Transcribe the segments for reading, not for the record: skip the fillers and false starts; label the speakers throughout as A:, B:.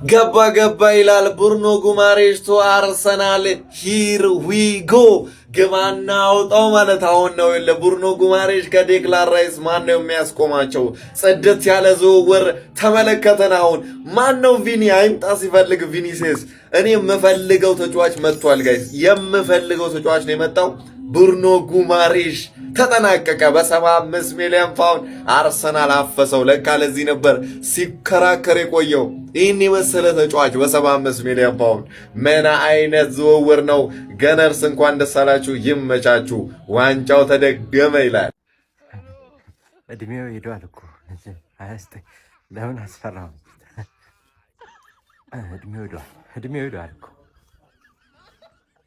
A: ገባ ይላል ብሩኖ ጉማሬሽ ቱ አርሰናል ሂር ዊ ጎ ግባና አውጣው ማለት አሁን ነው። ለብሩኖ ጉማሬሽ ከዴክላን ራይስ ማን ነው የሚያስቆማቸው? ጽድት ያለ ዝውውር ተመለከተን። አሁን ማን ነው ቪኒ አይምጣ ሲፈልግ ቪኒሲየስ እኔ የምፈልገው ተጫዋች መጥቷል ጋይስ፣ የምፈልገው ተጫዋች ነው የመጣው። ብሩኖ ጉማሬሽ ተጠናቀቀ። በ75 ሚሊዮን ፓውንድ አርሰናል አፈሰው። ለካ ለዚህ ነበር ሲከራከር የቆየው። ይህን የመሰለ ተጫዋች በ75 ሚሊዮን ፓውንድ ምን አይነት ዝውውር ነው? ገነርስ እንኳን ደስ አላችሁ፣ ይመቻችሁ፣ ዋንጫው ተደገመ ይላል።
B: እድሜው ሄዷል እኮ ለምን አስፈራው? እድሜው ሄዷል እኮ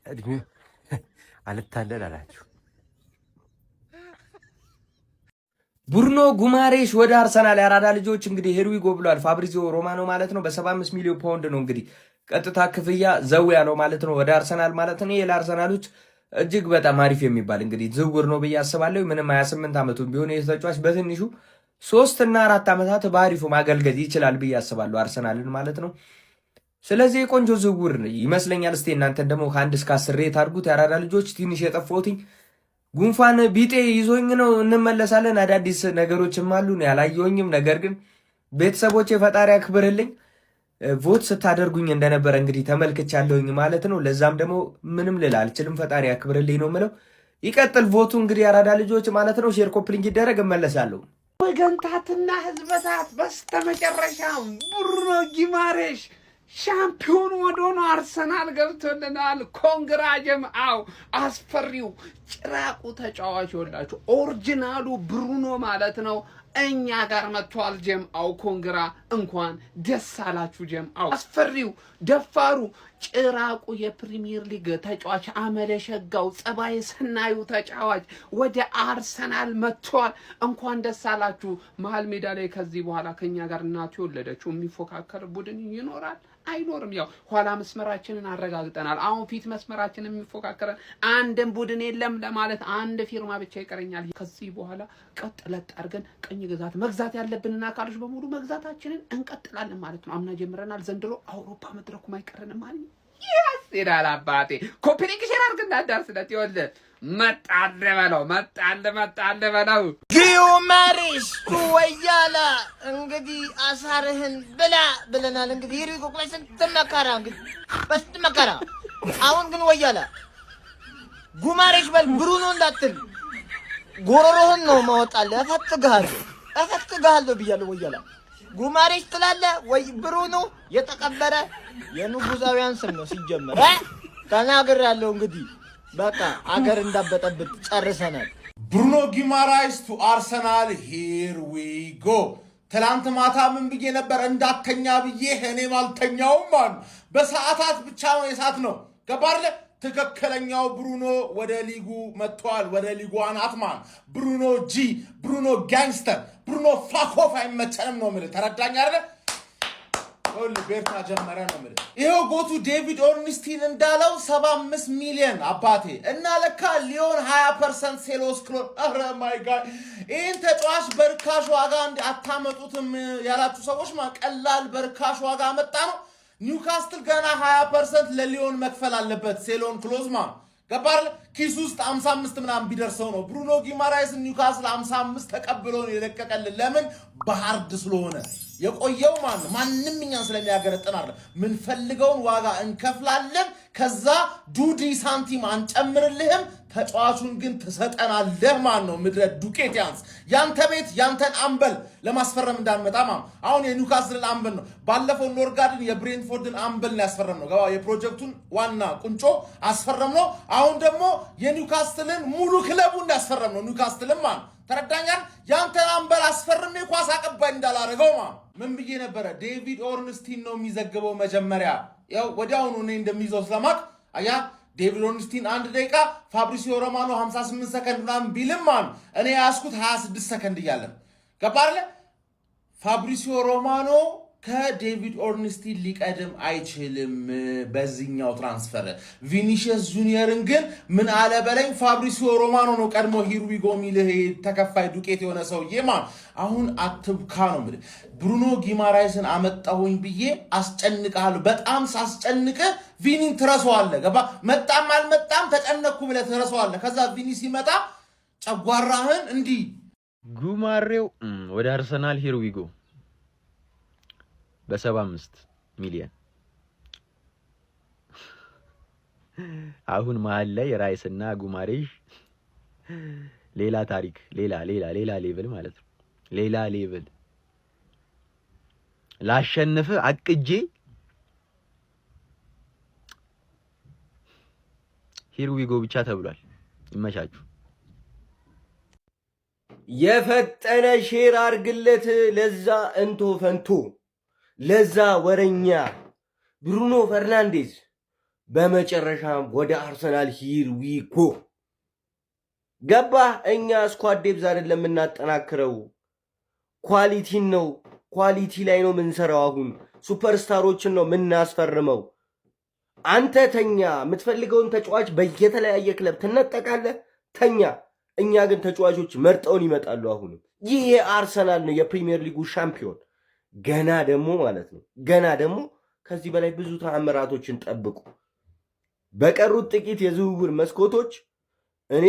B: እድሜው አልታለል አላችሁ።
C: ብሩኖ ጉማሬሽ ወደ አርሰናል ያራዳ ልጆች እንግዲህ ሄርዊጎ ብሏል ፋብሪዚዮ ሮማኖ ማለት ነው። በ75 ሚሊዮን ፓውንድ ነው እንግዲህ ቀጥታ ክፍያ ዘው ያለው ማለት ነው ወደ አርሰናል ማለት ነው። ለአርሰናሎች እጅግ በጣም አሪፍ የሚባል እንግዲህ ዝውውር ነው ብዬ አስባለሁ። ምንም 28 ዓመቱ ቢሆን የተጫዋች በትንሹ 3 እና 4 ዓመታት በአሪፉ ማገልገል ይችላል ብዬ አስባለሁ አርሰናልን ማለት ነው። ስለዚህ የቆንጆ ዝውውር ይመስለኛል። እስቲ እናንተን ደግሞ ከ1 እስከ 10 ሬት አድርጉት። ያራዳ ልጆች ትንሽ የጠፋሁትኝ ጉንፋን ቢጤ ይዞኝ ነው። እንመለሳለን። አዳዲስ ነገሮችም አሉ ያላየሁኝም። ነገር ግን ቤተሰቦቼ ፈጣሪ ያክብርልኝ። ቮት ስታደርጉኝ እንደነበረ እንግዲህ ተመልክቻለሁኝ ማለት ነው። ለዛም ደግሞ ምንም ልል አልችልም። ፈጣሪ ያክብርልኝ ነው የምለው። ይቀጥል ቮቱ እንግዲህ ያራዳ ልጆች ማለት ነው። ሼር ኮፕሊንግ ይደረግ። እመለሳለሁ።
D: ወገንታትና ህዝበታት በስተመጨረሻም ብሩኖ ጉማሬሽ ሻምፒዮን ወደሆነ አርሰናል ገብቶልናል። ኮንግራ ጀምአው አስፈሪው ጭራቁ ተጫዋች ይወላችሁ ኦሪጂናሉ ብሩኖ ማለት ነው እኛ ጋር መጥቷል። ጀምአው ኮንግራ እንኳን ደስ አላችሁ። ጀምአው አስፈሪው ደፋሩ ጭራቁ የፕሪሚየር ሊግ ተጫዋች አመለሸጋው ጸባይ ሰናዩ ተጫዋች ወደ አርሰናል መጥቷል። እንኳን ደስ አላችሁ። መሃል ሜዳ ላይ ከዚህ በኋላ ከኛ ጋር እናቱ የወለደችው የሚፎካከር ቡድን ይኖራል አይኖርም? ያው ኋላ መስመራችንን አረጋግጠናል። አሁን ፊት መስመራችንን የሚፎካከረን አንድም ቡድን የለም ለማለት አንድ ፊርማ ብቻ ይቀረኛል። ከዚህ በኋላ ቀጥለጥ አድርገን ቀኝ ግዛት መግዛት ያለብንና አካሎች በሙሉ መግዛታችንን እንቀጥላለን ማለት ነው። አምና ጀምረናል። ዘንድሮ አውሮፓ መድረኩም አይቀረንም ማለት ነው። ይላል አባቴ። ኮፒሊንግ ሼር አድርግና ዳርስለት ይወል መጣለ በለው
E: ጉማሬሽ ወያላ እንግዲህ አሳርህን ብላ ብለናል። እንግዲህ ሄርዊጎ ስትመከራ እንግዲህ በስትመከራ አሁን ግን ወያላ ጉማሬሽ በል ብሩኖ እንዳትል ጎሮሮህን ነው ማወጣለህ። እፈትግሃለሁ ብያለሁ። ወያላ ጉማሬሽ ትላለህ ወይ ብሩኖ የተቀበረ የንጉዛውያን ስም ነው ሲጀመር። ተናግሬያለሁ። እንግዲህ በቃ አገር እንዳበጠብጥ ጨርሰናል።
F: ብሩኖ ጉማሬሽ ቱ አርሰናል ሂር ዊ ጎ። ትላንት ማታ ምን ብዬ ነበር? እንዳተኛ ብዬ እኔም አልተኛውም ማን በሰዓታት ብቻ ነው የሳት ነው ገባርለ። ትክክለኛው ብሩኖ ወደ ሊጉ መጥቷል። ወደ ሊጉ አናትማን ብሩኖ ጂ ብሩኖ ጋንግስተር ብሩኖ ፋኮፍ አይመቸንም ነው የምልህ። ተረዳኝ አይደለ? ሁሉ ቤርታ ጀመረ ነው የምልህ። ይሄው ጎቱ ዴቪድ ኦርንስቲን እንዳለው 75 ሚሊዮን አባቴ እና ለካ ሊዮን 20% ሴሎስ ክሎ አረ ማይ ጋድ። ይሄን ተጫዋች በርካሽ ዋጋ እንደ አታመጡትም ያላችሁ ሰዎች ቀላል በርካሽ ዋጋ መጣ ነው። ኒውካስትል ገና 20% ለሊዮን መክፈል አለበት። ሴሎን ክሎዝማ ገባር ኪስ ውስጥ 55 ምናምን ቢደርሰው ነው። ብሩኖ ጉማሬሽ ኒውካስትል 55 ተቀብሎ ነው የለቀቀልን። ለምን? በሃርድ ስለሆነ የቆየው ማንም እኛን ስለሚያገረጥን አይደል። ምን ፈልገውን ዋጋ እንከፍላለን። ከዛ ዱዲ ሳንቲም አንጨምርልህም። ተጫዋቹን ግን ተሰጠናለህ ነው ምድረ ዱቄት ያንስ ያንተ ቤት ያንተን አምበል ለማስፈረም እንዳንመጣ አሁን የኒውካስትልን አምበል ነው ባለፈው ኖርጋርድን የብሬንትፎርድን አምበል ነው ያስፈረም ነው። የፕሮጀክቱን ዋና ቁንጮ አስፈረም ነው። አሁን ደግሞ የኒውካስትልን ሙሉ ክለቡን ያስፈረም ነው። ኒውካስትልን ተረዳኛል። ያንተን አምበል አስፈርሜ ኳስ አቀባይ እንዳላረገው ምን ብዬ ነበረ? ዴቪድ ኦርንስቲን ነው የሚዘግበው መጀመሪያ። ያው ወዲያውኑ እኔ እንደሚይዘው ስለማቅ አያ ዴቪድ ኦርንስቲን 1 ደቂቃ ፋብሪሲዮ ሮማኖ 58 ሰከንድ ምናምን ቢልም እኔ ያስኩት 26 ሰከንድ እያለን ገባርለ። ፋብሪሲዮ ሮማኖ ከዴቪድ ኦርንስቲን ሊቀድም አይችልም በዚህኛው ትራንስፈር። ቪኒሺየስ ጁኒየርን ግን ምን አለ በለኝ ፋብሪሲዮ ሮማኖ ነው ቀድሞ ሂርዊጎ ሚልህ ተከፋይ ዱቄት የሆነ ሰውዬማ አሁን አትብካ ነው የምልህ። ብሩኖ ጊማራይስን አመጣሁኝ ብዬ አስጨንቅሃለሁ። በጣም ሳስጨንቅ ቪኒን ትረሳዋለህ። ገባ? መጣም አልመጣም ተጨነቅኩ ብለህ ትረሳዋለህ። ከዛ ቪኒ ሲመጣ ጨጓራህን እንዲህ
G: ጉማሬው ወደ አርሰናል ሂርዊጎ በ75 ሚሊዮን አሁን መሀል ላይ ራይስና ጉማሬሽ ሌላ ታሪክ ሌላ ሌቭል ማለት ነው። ሌላ ሌቭል ላሸንፍ አቅጄ ሂርዊጎ ብቻ ተብሏል። ይመቻችሁ።
C: የፈጠነ ሼር አርግለት ለዛ እንቶ ፈንቶ ለዛ ወረኛ ብሩኖ ፈርናንዴዝ በመጨረሻም ወደ አርሰናል ሂር ዊ ጎ ገባ። እኛ ስኳድ ዴፕዝ አይደለም የምናጠናክረው፣ ኳሊቲን ነው። ኳሊቲ ላይ ነው የምንሰራው። አሁን ሱፐርስታሮችን ነው የምናስፈርመው። አንተ ተኛ፣ የምትፈልገውን ተጫዋች በየተለያየ ክለብ ትነጠቃለህ፣ ተኛ። እኛ ግን ተጫዋቾች መርጠውን ይመጣሉ። አሁንም ይህ የአርሰናል ነው የፕሪሚየር ሊጉ ሻምፒዮን። ገና ደግሞ ማለት ነው ገና ደግሞ ከዚህ በላይ ብዙ ተአምራቶችን ጠብቁ። በቀሩት ጥቂት የዝውውር መስኮቶች እኔ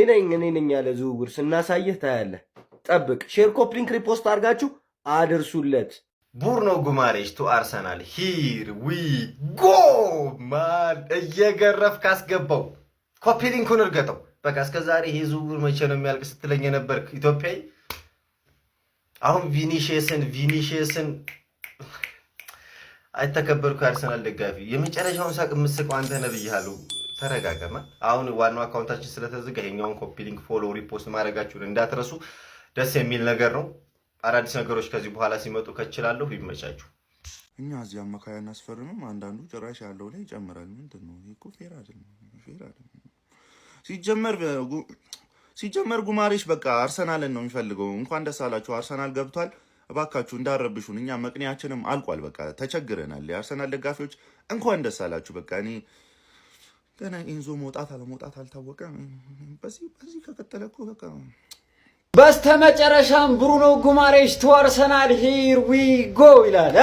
C: ነኝ ያለ ዝውውር ስናሳየህ ታያለህ። ጠብቅ። ሼር፣ ኮፒ ሊንክ፣ ሪፖስት አድርጋችሁ አድርሱለት።
A: ቡርኖ ጉማሬሽ ቱ አርሰናል ሂር ዊ ጎ ማን እየገረፍ ካስገባው ኮፒ ሊንኩን እርገጠው። በቃ እስከዛሬ ይሄ ዝውውር መቼ ነው የሚያልቅ ስትለኝ የነበርክ ኢትዮጵያዊ አሁን ቪኒሺየስን አይተከበርኩ የአርሰናል ደጋፊ የመጨረሻውን ሳቅ የምትስቀው አንተ ነህ ብያለሁ። ተረጋጋማ። አሁን ዋናው አካውንታችን ስለተዘጋ ይሄኛውን ኮፒ ሊንክ፣ ፎሎ፣ ሪፖስት ማድረጋችሁን እንዳትረሱ። ደስ የሚል ነገር ነው። አዳዲስ ነገሮች ከዚህ በኋላ ሲመጡ ከችላለሁ። ይመቻችሁ።
H: እኛ እዚህ አማካይ አናስፈርምም። አንዳንዱ ጭራሽ ያለው ላይ ይጨምራል። ምንድን ነው ይሄ? እኮ ፌር አይደለም። ሲጀመር ጉማሬሽ በቃ አርሰናልን ነው የሚፈልገው። እንኳን ደስ አላችሁ፣ አርሰናል ገብቷል። እባካችሁ እንዳረብሹን፣ እኛ መቅኒያችንም አልቋል። በቃ ተቸግረናል። የአርሰናል ደጋፊዎች እንኳን ደስ አላችሁ። በቃ እኔ ገና ኢንዞ መውጣት አለመውጣት አልታወቀም። በዚህ ከቀጠለ እኮ በቃ
I: በስተመጨረሻም ብሩኖ ጉማሬሽ ቱ አርሰናል ሂር ዊ ጎ ይላል።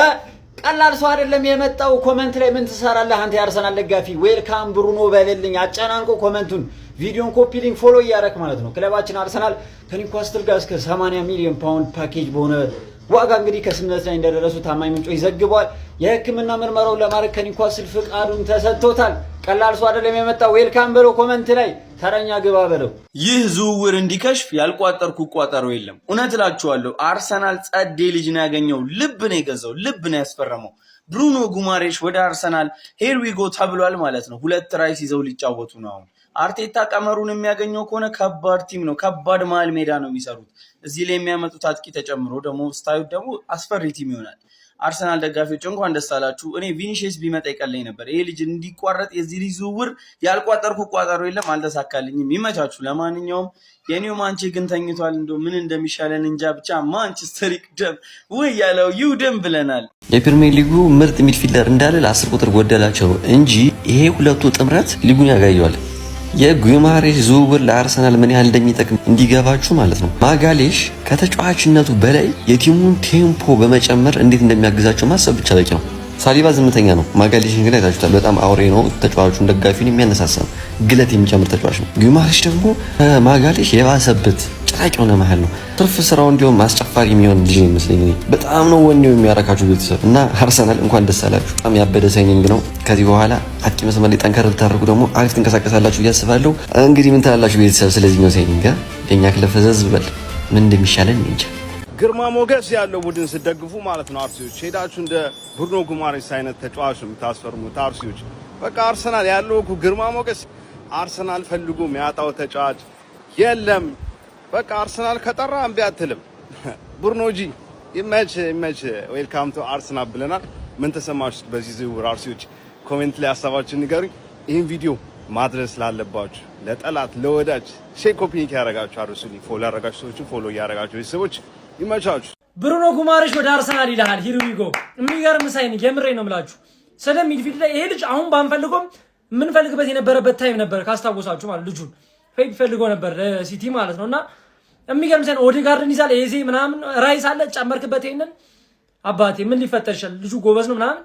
I: ቀላል ሰው አይደለም የመጣው። ኮመንት ላይ ምን ትሰራለህ አንተ የአርሰናል ደጋፊ? ዌልካም ብሩኖ በልልኝ። አጨናንቆ ኮመንቱን፣ ቪዲዮን ኮፒ ሊንክ፣ ፎሎ እያደረክ ማለት ነው። ክለባችን አርሰናል ከኒውካስትል ጋር እስከ 80 ሚሊዮን ፓውንድ ፓኬጅ በሆነ ዋጋ እንግዲህ ከስምምነት ላይ እንደደረሱ ታማኝ ምንጮች ዘግቧል። የሕክምና ምርመራውን ለማድረግ ከኒውካስትል ፍቃዱን ተሰጥቶታል። ቀላል ሰው አይደለም የመጣው። ዌልካም በለው፣ ኮመንት ላይ ተረኛ ግባ በለው።
C: ይህ ዝውውር እንዲከሽፍ ያልቋጠርኩ ቋጠሮ የለም። እውነት እላችኋለሁ አርሰናል ጸዴ ልጅ ነው ያገኘው። ልብ ነው የገዛው፣ ልብ ነው ያስፈረመው። ብሩኖ ጉማሬሽ ወደ አርሰናል ሄር ዊ ጎ ተብሏል ማለት ነው። 2 ራይስ ይዘው ሊጫወቱ ነው። አሁን አርቴታ ቀመሩን የሚያገኘው ከሆነ ከባድ ቲም ነው፣ ከባድ መሀል ሜዳ ነው የሚሰሩት። እዚህ ላይ የሚያመጡት አጥቂ ተጨምሮ ደግሞ ስታዩት ደግሞ አስፈሪ ቲም ይሆናል። አርሰናል ደጋፊዎች እንኳን ደስ አላችሁ። እኔ ቪኒሺየስ ቢመጣ ይቀለኝ ነበር። ይሄ ልጅ እንዲቋረጥ የዚህ ልጅ ዝውውር ያልቋጠርኩ ቋጠሮ የለም። አልተሳካልኝም። ይመቻችሁ። ለማንኛውም የኒው ማንቼ ግን ተኝቷል። እንደው ምን እንደሚሻለን እንጃ። ብቻ ማንቸስተር ይቅደም ወይ ያለው ይውደም ብለናል።
J: የፕሪሚየር ሊጉ ምርጥ ሚድፊልደር እንዳለ ለ10 ቁጥር ጎደላቸው እንጂ ይሄ ሁለቱ ጥምረት ሊጉን ያጋየዋል። የጉማሬሽ ዝውውር ለአርሰናል ምን ያህል እንደሚጠቅም እንዲገባችሁ ማለት ነው። ማጋሌሽ ከተጫዋችነቱ በላይ የቲሙን ቴምፖ በመጨመር እንዴት እንደሚያግዛቸው ማሰብ ብቻ በቂ ነው። ሳሊባ ዝምተኛ ነው። ማጋሌሽን ግን አይታችሁታል። በጣም አውሬ ነው። ተጫዋቹን ደጋፊውን የሚያነሳሳ ነው። ግለት የሚጨምር ተጫዋች ነው። ጉማሬሽ ደግሞ ማጋሌሽ የባሰበት ጭራቅ የሆነ መሀል ነው። ትርፍ ስራው እንዲሁም አስጨፋሪ የሚሆን ልጅ ይመስለኝ። በጣም ነው ወኔው የሚያረካችሁ ቤተሰብ እና አርሰናል እንኳን ደስ አላችሁ። በጣም ያበደ ሳይኒንግ ነው። ከዚህ በኋላ አጥቂ መስመር ላይ ጠንከር ብታደርጉ ደግሞ አሪፍ ትንቀሳቀሳላችሁ እያስባለሁ። እንግዲህ ምን ትላላችሁ ቤተሰብ ስለዚህኛው ሳይኒንግ? የኛ ክለብ ፈዘዝ በል ምን እንደሚሻለን እንጃ።
K: ግርማ ሞገስ ያለው ቡድን ስደግፉ ማለት ነው አርሲዎች ሄዳችሁ እንደ ብሩኖ ጉማሬሽ አይነት ተጫዋች የምታስፈርሙት አርሲዎች። በቃ አርሰናል ያለው እኮ ግርማ ሞገስ አርሰናል ፈልጎ የሚያጣው ተጫዋች የለም። በቃ አርሰናል ከጠራ እምቢ አትልም። ቡርኖጂ ይመች። ዌልካም ቱ አርሰናል ብለናል። ምን ተሰማችሁ በዚህ ዝውውር አርሲዎች? ኮሜንት ላይ ሀሳባችሁን ንገሩኝ። ይህን ቪዲዮ ማድረስ ላለባችሁ ለጠላት ለወዳጅ ሼር ኮፒ ሊንክ ያደረጋችሁ አርሱልኝ። ፎሎ ያደረጋችሁ ሰዎች ፎሎ እያደረጋችሁ ቤተሰቦች ይመቻችሁ።
L: ብሩኖ ጉማሬሽ ወደ አርሰናል ይልሃል። ሂር ዊ ጎ። የሚገርም ሳይን የምሬ ነው የምላችሁ። ስለ ሚድፊልድ ላይ ይሄ ልጅ አሁን ባንፈልጎም የምንፈልግበት የነበረበት ታይም ነበር ካስታወሳችሁ ማለት ልጁን ፈልጎ ነበር ሲቲ ማለት ነውና የሚገርም ሳይን ኦዴጋርድን ይዛል ኤዜ ምናምን ራይስ አለ ጨመርክበት ይሄንን አባቴ ምን ሊፈጠር ይችላል? ልጁ ጎበዝ ነው ምናምን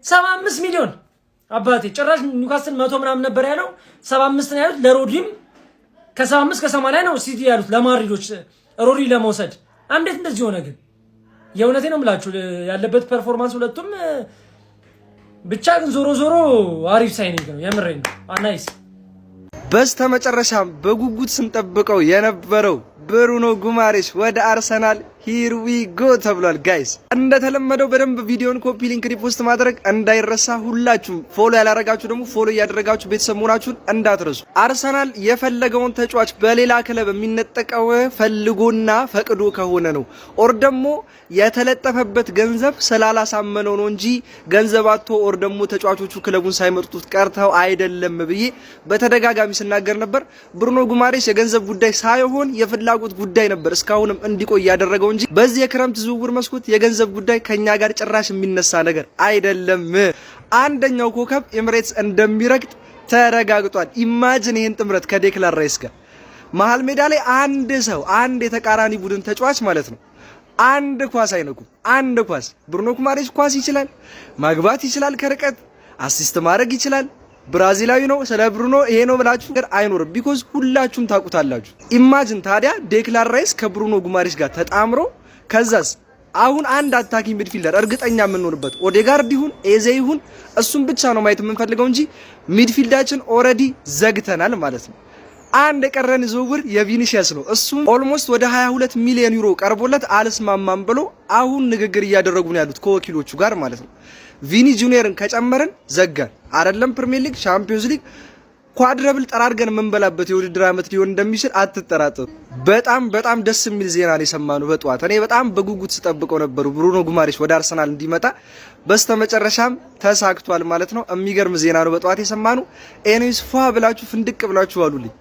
L: 75 ሚሊዮን አባቴ ጭራሽ ኒውካስል 100 ምናምን ነበር ያለው 75 ነው ያሉት። ለሮድሪም ከ75 ከ80 ነው ሲቲ ያሉት ለማድሪዶች ሮድሪ ለመውሰድ። እንዴት እንደዚህ ሆነ ግን? የእውነቴ ነው የምላችሁ ያለበት ፐርፎርማንስ ሁለቱም ብቻ ግን ዞሮ ዞሮ አሪፍ ሳይኒንግ ነው የምሬ ነው። ናይስ።
M: በስተመጨረሻም በጉጉት ስንጠብቀው የነበረው ብሩኖ ጉማሬሽ ወደ አርሰናል ሂር ዊ ጎ ተብሏል። ጋይስ እንደተለመደው በደንብ ቪዲዮን ኮፒ ሊንክ ሪፖስት ማድረግ እንዳይረሳ። ሁላችሁም ፎሎ ያላረጋችሁ ደግሞ ፎሎ እያደረጋችሁ ቤተሰብ መሆናችሁን እንዳትረሱ። አርሰናል የፈለገውን ተጫዋች በሌላ ክለብ የሚነጠቀው ፈልጎና ፈቅዶ ከሆነ ነው። ኦር ደግሞ የተለጠፈበት ገንዘብ ስላላሳመነው ነው እንጂ ገንዘብ አጥቶ ኦር ደግሞ ተጫዋቾቹ ክለቡን ሳይመርጡት ቀርተው አይደለም ብዬ በተደጋጋሚ ስናገር ነበር። ብሩኖ ጉማሬሽ የገንዘብ ጉዳይ ሳይሆን የፍላጎት ጉዳይ ነበር እስካሁንም እንዲቆይ ያደረገው እንጂ በዚህ የክረምት ዝውውር መስኮት የገንዘብ ጉዳይ ከኛ ጋር ጭራሽ የሚነሳ ነገር አይደለም። አንደኛው ኮከብ ኤምሬትስ እንደሚረግጥ ተረጋግጧል። ኢማጂን ይሄን ጥምረት ከዴክላን ራይስ ጋር መሃል ሜዳ ላይ አንድ የተቃራኒ ቡድን ተጫዋች ማለት ነው አንድ ኳስ አይነኩም። አንድ ኳስ ብሩኖ ጉማሬሽ ኳስ ይችላል፣ ማግባት ይችላል፣ ከርቀት አሲስት ማድረግ ይችላል። ብራዚላዊ ነው። ስለ ብሩኖ ይሄ ነው ብላችሁ ነገር አይኖርም። ቢኮዝ ሁላችሁም ታውቁታላችሁ። ኢማጂን ታዲያ ዴክላን ራይስ ከብሩኖ ጉማሬሽ ጋር ተጣምሮ ከዛስ አሁን አንድ አታኪንግ ሚድፊልደር እርግጠኛ የምንሆንበት ኦዴጋርድ ይሁን ኤዜ ይሁን እሱን ብቻ ነው ማየት የምንፈልገው እንጂ ሚድፊልዳችን ኦልሬዲ ዘግተናል ማለት ነው። አንድ የቀረን ዝውውር የቪኒሲየስ ነው። እሱም ኦልሞስት ወደ 22 ሚሊዮን ዩሮ ቀርቦለት አልስማማም ብሎ አሁን ንግግር እያደረጉ ነው ያሉት ከወኪሎቹ ጋር ማለት ነው። ቪኒ ጁኒየርን ከጨመርን ዘጋን አይደለም ፕሪሚየር ሊግ ቻምፒዮንስ ሊግ ኳድረብል ጠራርገን የምንበላበት የውድድር ዓመት ሊሆን እንደሚችል አትጠራጠሩ። በጣም ደስ የሚል ዜና ነው የሰማነው በጠዋት። እኔ በጣም በጉጉት ስጠብቀው ነበር ብሩኖ ጉማሬሽ ወደ አርሰናል እንዲመጣ፣ በስተመጨረሻም ተሳክቷል ማለት ነው። የሚገርም ዜና ነው በጠዋት የሰማነው። ኤኒዌይስ ፏ ብላችሁ ፍንድቅ ብላችሁ ዋሉልኝ።